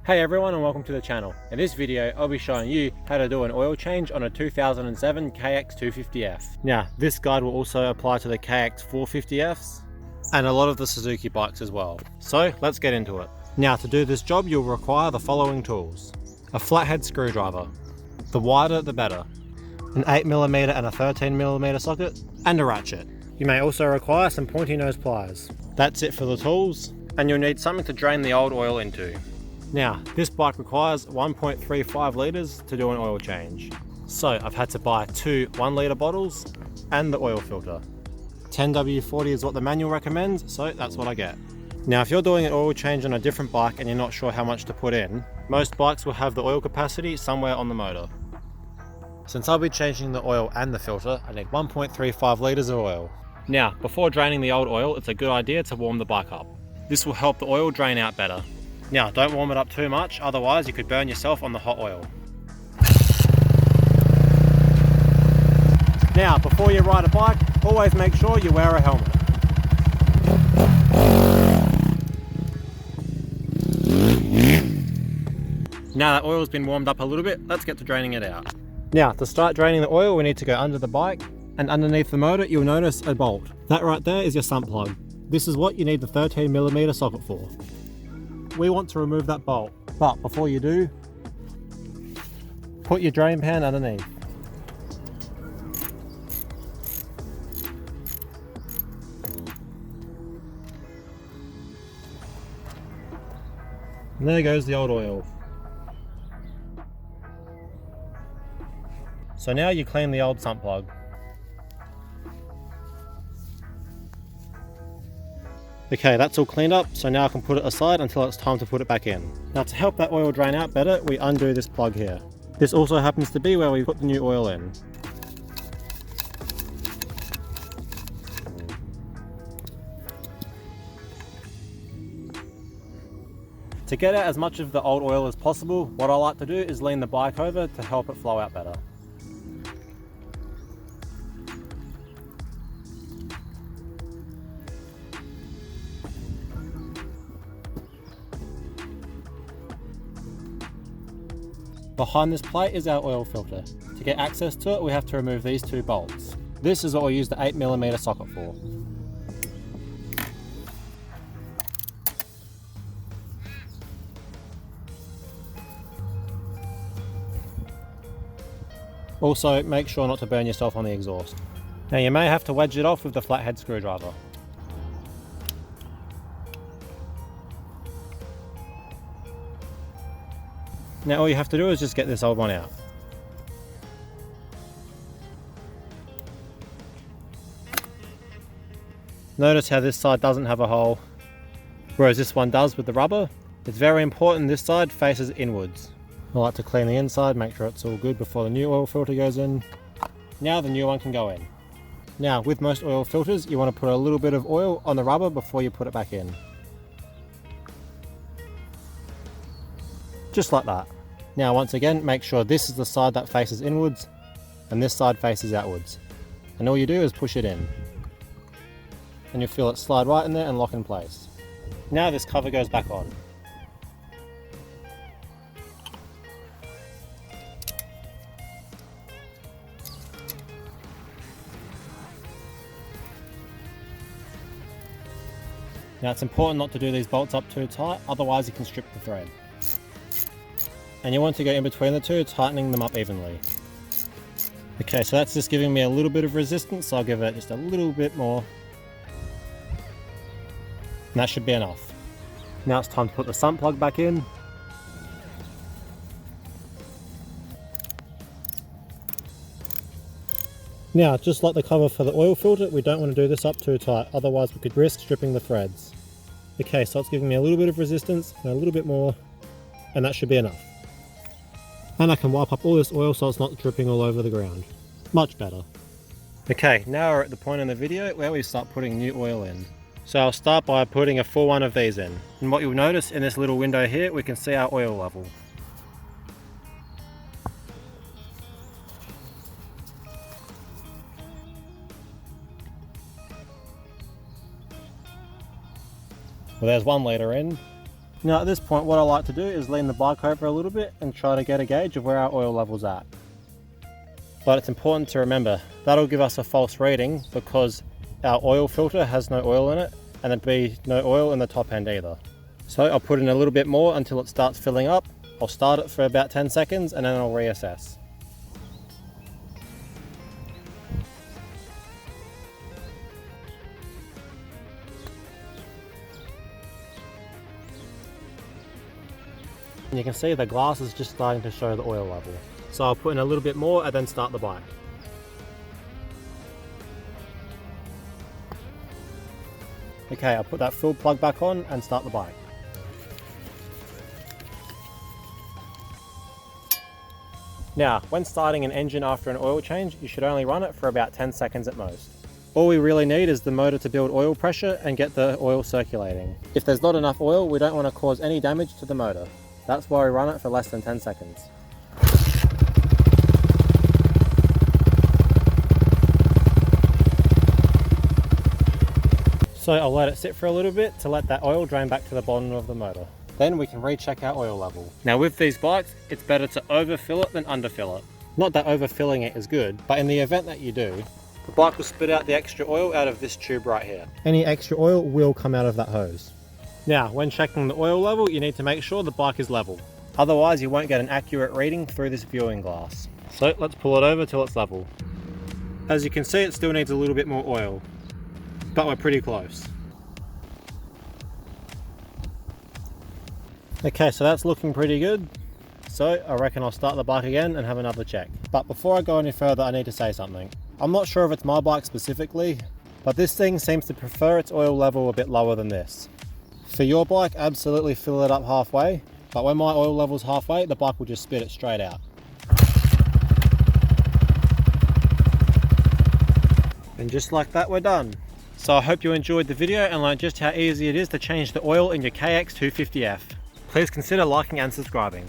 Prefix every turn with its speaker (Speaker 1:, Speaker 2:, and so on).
Speaker 1: Hey everyone and welcome to the channel. In this video I'll be showing you how to do an oil change on a 2007 KX250F. Now this guide will also apply to the KX450Fs and a lot of the Suzuki bikes as well. So let's get into it. Now to do this job you'll require the following tools. A flathead screwdriver, the wider the better, an 8mm and a 13mm socket, and a ratchet. You may also require some pointy nose pliers. That's it for the tools, and you'll need something to drain the old oil into. Now, this bike requires 1.35 litres to do an oil change. So I've had to buy two 1 litre bottles and the oil filter. 10W40 is what the manual recommends, so that's what I get. Now if you're doing an oil change on a different bike and you're not sure how much to put in, most bikes will have the oil capacity somewhere on the motor. Since I'll be changing the oil and the filter, I need 1.35 litres of oil. Now, before draining the old oil, it's a good idea to warm the bike up. This will help the oil drain out better. Now, don't warm it up too much, otherwise you could burn yourself on the hot oil. Now, before you ride a bike, always make sure you wear a helmet. Now that oil's been warmed up a little bit, let's get to draining it out. Now, to start draining the oil, we need to go under the bike, and underneath the motor, you'll notice a bolt. That right there is your sump plug. This is what you need the 13mm socket for. We want to remove that bolt, but before you do, put your drain pan underneath. And there goes the old oil. So now you clean the old sump plug. Okay, that's all cleaned up, so now I can put it aside until it's time to put it back in. Now to help that oil drain out better, we undo this plug here. This also happens to be where we put the new oil in. To get out as much of the old oil as possible, what I like to do is lean the bike over to help it flow out better. Behind this plate is our oil filter. To get access to it, we have to remove these two bolts. This is what we'll use the 8mm socket for. Also, make sure not to burn yourself on the exhaust. Now you may have to wedge it off with the flathead screwdriver. Now all you have to do is just get this old one out. Notice how this side doesn't have a hole, whereas this one does with the rubber. It's very important this side faces inwards. I like to clean the inside, make sure it's all good before the new oil filter goes in. Now the new one can go in. Now with most oil filters, you want to put a little bit of oil on the rubber before you put it back in. Just like that. Now once again, make sure this is the side that faces inwards and this side faces outwards. And all you do is push it in. And you'll feel it slide right in there and lock in place. Now this cover goes back on. Now it's important not to do these bolts up too tight, otherwise you can strip the thread. And you want to go in between the two, tightening them up evenly. Okay, so that's just giving me a little bit of resistance, so I'll give it just a little bit more. And that should be enough. Now it's time to put the sump plug back in. Now, just like the cover for the oil filter, we don't want to do this up too tight, otherwise we could risk stripping the threads. Okay, so it's giving me a little bit of resistance and a little bit more, and that should be enough. And I can wipe up all this oil so it's not dripping all over the ground. Much better. Okay, now we're at the point in the video where we start putting new oil in. So I'll start by putting a full one of these in. And what you'll notice in this little window here, we can see our oil level. Well, there's 1 litre in, Now at this point, what I like to do is lean the bike over a little bit and try to get a gauge of where our oil level's at. But it's important to remember, that'll give us a false reading because our oil filter has no oil in it, and there'd be no oil in the top end either. So I'll put in a little bit more until it starts filling up. I'll start it for about 10 seconds and then I'll reassess. And you can see the glass is just starting to show the oil level. So I'll put in a little bit more and then start the bike. Okay, I'll put that full plug back on and start the bike. Now, when starting an engine after an oil change, you should only run it for about 10 seconds at most. All we really need is the motor to build oil pressure and get the oil circulating. If there's not enough oil, we don't want to cause any damage to the motor. That's why we run it for less than 10 seconds. So I'll let it sit for a little bit to let that oil drain back to the bottom of the motor. Then we can recheck our oil level. Now with these bikes, it's better to overfill it than underfill it. Not that overfilling it is good, but in the event that you do, the bike will spit out the extra oil out of this tube right here. Any extra oil will come out of that hose. Now, when checking the oil level, you need to make sure the bike is level. Otherwise, you won't get an accurate reading through this viewing glass. So let's pull it over till it's level. As you can see, it still needs a little bit more oil, but we're pretty close. Okay, so that's looking pretty good. So I reckon I'll start the bike again and have another check. But before I go any further, I need to say something. I'm not sure if it's my bike specifically, but this thing seems to prefer its oil level a bit lower than this. For your bike, absolutely fill it up halfway, but when my oil level's halfway, the bike will just spit it straight out. And just like that, we're done. So I hope you enjoyed the video and learned just how easy it is to change the oil in your KX250F. Please consider liking and subscribing.